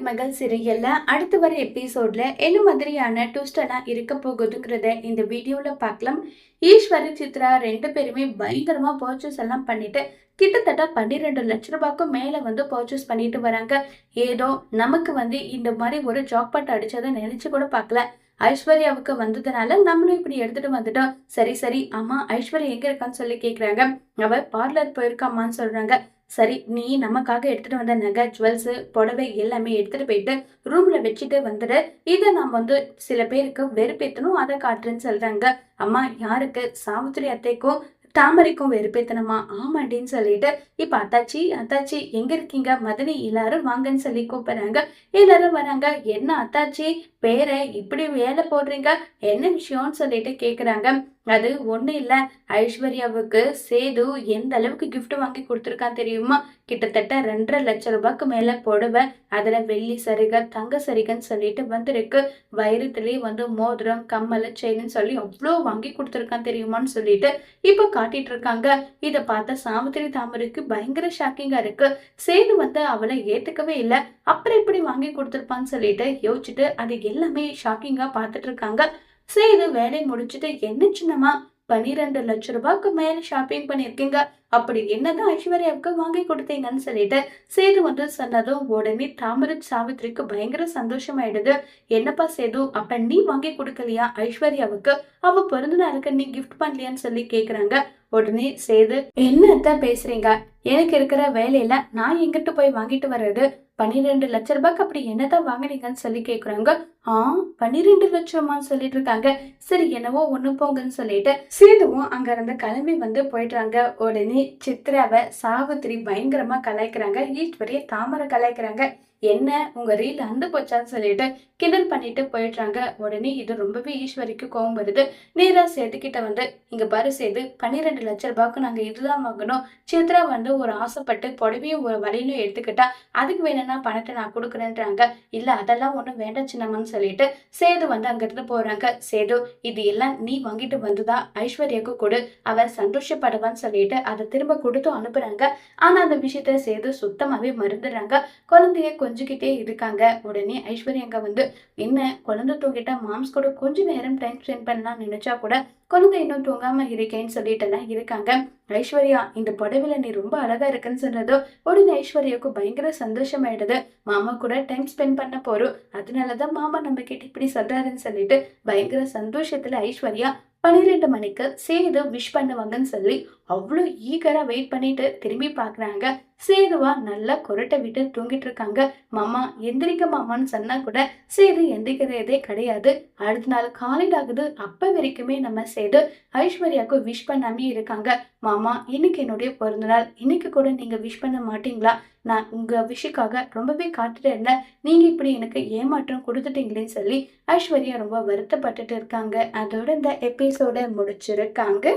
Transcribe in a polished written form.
மருமகள் சீரியல்ல அடுத்து வர எபிசோட்ல என்ன மாதிரியான ட்விஸ்ட் எல்லாம் இருக்க போகுதுங்கிறத இந்த வீடியோல பார்க்கலாம். ஈஸ்வரி சித்ரா ரெண்டு பேருமே பயங்கரமா பர்ச்சேஸ் எல்லாம் பண்ணிட்டு கிட்டத்தட்ட 12 லட்சம் ரூபாய்க்கும் மேல பர்ச்சேஸ் பண்ணிட்டு வராங்க. ஏதோ நமக்கு இந்த மாதிரி ஒரு ஜாக்பாட் அடிச்சதை நினைச்சு கூட பார்க்கல. ஐஸ்வர்யாவுக்கு வந்ததுனால நம்மளும் இப்படி எடுத்துட்டு வந்துட்டோம். சரி சரி அம்மா, ஐஸ்வர்யா எங்க இருக்கான்னு சொல்லி கேக்குறாங்க. அவ பார்லர் போயிருக்காமான்னு சொல்றாங்க. சரி, நீ நமக்காக எடுத்துட்டு வந்த நகை, ஜுவல்ஸ், புடவை எல்லாமே எடுத்துட்டு போயிட்டு ரூம்ல வச்சுட்டு வந்துடு. இதை நான் சில பேருக்கு வெறுப்பேத்தணும், அதை காட்டுறேன்னு சொல்றாங்க. அம்மா, யாருக்கு? சாவித்திரி அத்தைக்கும் தாமரைக்கும் வெறுப்பேத்தனமா? ஆமாண்டின்னு சொல்லிட்டு இப்ப அத்தாச்சி அத்தாச்சி எங்க இருக்கீங்க, மதனி எல்லாரும் வாங்கன்னு சொல்லி கூப்பிடுறாங்க. எல்லாரும் வராங்க. என்ன அத்தாச்சி பேரை இப்படி வேலை போடுறீங்க, என்ன விஷயம்னு சொல்லிட்டு கேக்குறாங்க. அது ஒண்ணு இல்ல, ஐஸ்வர்யாவுக்கு சேது எந்த அளவுக்கு கிஃப்ட் வாங்கி கொடுத்துருக்கான் தெரியுமா? கிட்டத்தட்ட 2.5 லட்சம் ரூபாய்க்கு மேல புடவை, அதுல வெள்ளி சரிகை, தங்க சரிகைன்னு சொல்லிட்டு வந்திருக்கு. வைரத்திலேயே மோதிரம், கம்மல், செயின்னு சொல்லி அவ்வளோ வாங்கி கொடுத்துருக்கான் தெரியுமான்னு சொல்லிட்டு இப்ப காட்டிட்டு இருக்காங்க. இத பார்த்த சாவித்திரி தாமரைக்கு பயங்கர ஷாக்கிங்கா இருக்கு. சேது அவளை ஏத்துக்கவே இல்லை. அப்புறம் எப்படி வாங்கி கொடுத்துருப்பான்னு சொல்லிட்டு யோசிச்சுட்டு அது எல்லாமே ஷாக்கிங்கா பார்த்துட்டு இருக்காங்க. சேது வேலையை முடிச்சுட்டு, என்ன சின்னமா 12 லட்சம் ரூபாய்க்கு மேல ஷாப்பிங் பண்ணிருக்கீங்க, அப்படி என்னதான் ஐஸ்வர்யாவுக்கு வாங்கி கொடுத்தீங்கன்னு சொல்லிட்டு சேது சொன்னதும் உடனே தாமரை சாவித்திரிக்கு பயங்கர சந்தோஷமாயிடுது. என்னப்பா சேது, அப்ப நீ வாங்கி கொடுக்கலையா ஐஸ்வர்யாவுக்கு? அவ பிறந்த நாளுக்கு நீ கிஃப்ட் பண்ணலையான்னு சொல்லி கேக்குறாங்க. உடனே சேது, என்னத்தான் பேசுறீங்க? எனக்கு இருக்கிற வேலையில நான் எங்கிட்ட போய் வாங்கிட்டு வர்றது? 12 லட்சம் ரூபாய்க்கு அப்படி என்னதான் வாங்கினீங்கன்னு சொல்லி கேக்குறாங்க. 12 லட்சமான்னு சொல்லிட்டு இருக்காங்க. சரி, என்னவோ ஒண்ணு போங்கன்னு சொல்லிட்டு சேதுவும் அங்க இருந்து கிளம்பி போயிடுறாங்க. உடனே சித்ராவை சாவித்திரி பயங்கரமா கலாய்க்கிறாங்க. ஈஸ்வரிய தாமரை கலாய்க்கிறாங்க. என்ன உங்க ரீல் அந்து போச்சான்னு சொல்லிட்டு கிண்டல் பண்ணிட்டு போயிடுறாங்க. உடனே இது ரொம்பவே ஈஸ்வரிக்கு கோவம் வருது. நேரா சேது கிட்ட இங்க பாரு சேது, 12 லட்சம் ரூபாய்க்கு நாங்க இதுதான் வாங்கணும். சித்ரா ஒரு ஆசைப்பட்டு புடவையும் ஒரு வலையிலும் எடுத்துக்கிட்டா, அதுக்கு வேணும்னா பணத்தை நான் கொடுக்குறேன்றாங்க. இல்ல அதெல்லாம் ஒண்ணும் வேண்டாம் சின்னம்மான்னு சொல்லிட்டு சேது அங்க இருந்து போறாங்க. சேது, இது எல்லாம் நீ வாங்கிட்டு வந்துதா ஐஸ்வர்யாவுக்கு கொடு, அவ சந்தோஷப்படுவான்னு சொல்லிட்டு அதை திரும்ப கொடுத்து அனுப்புறாங்க. ஆனா அந்த விஷயத்த சேது சுத்தமாவே மறந்துடுறாங்க. குழந்தைய கொஞ்சிக்கிட்டே இருக்காங்க. உடனே ஐஸ்வர்யா என்ன குழந்தை தூங்கிட்டா மாம்ஸ் கூட கொஞ்ச நேரம் டைம் ஸ்பெண்ட் பண்ணலாம் நினைச்சா கூட குழந்தை இன்னும் தூங்காம இருக்கேன்னு சொல்லிட்டு எல்லாம் இருக்காங்க. ஐஸ்வர்யா, இந்த புடவையில நீ ரொம்ப அழகா இருக்குன்னு சொன்னதோ உடனே ஐஸ்வர்யாவுக்கு பயங்கர சந்தோஷமாயிடுது. மாமா கூட டைம் ஸ்பெண்ட் பண்ண போறோம், அதனாலதான் மாமா நம்ம கிட்ட இப்படி சொல்றாருன்னு சொல்லிட்டு பயங்கர சந்தோஷத்துல ஐஸ்வர்யா 12 மணிக்கு சேது விஷ் பண்ணுவாங்கன்னு சொல்லி அவ்வளோ ஈகரா வெயிட் பண்ணிட்டு திரும்பி பாக்குறாங்க. சேதுவா நல்லா கொரட்டை விட்டு தூங்கிட்டு இருக்காங்க. மாமா எந்திரிக்க மாமான்னு சொன்னா கூட சேது எந்திரிக்கிறதே கிடையாது. அடுத்த நாள் காலையில் ஆகுது, அப்ப வரைக்குமே நம்ம சேது ஐஸ்வர்யாவுக்கு விஷ் பண்ணாமே இருக்காங்க. மாமா, இன்னைக்கு என்னுடைய பிறந்த நாள், இன்னைக்கு கூட நீங்க விஷ் பண்ண மாட்டீங்களா? நான் உங்க விஷயக்காக ரொம்பவே காத்துட்டு இருந்தேன், நீங்க இப்படி எனக்கு ஏமாற்றம் கொடுத்துட்டீங்களேன்னு சொல்லி ஐஸ்வர்யா ரொம்ப வருத்தப்பட்டுட்டு இருக்காங்க. அதோட இந்த எபிசோட முடிச்சிருக்காங்க.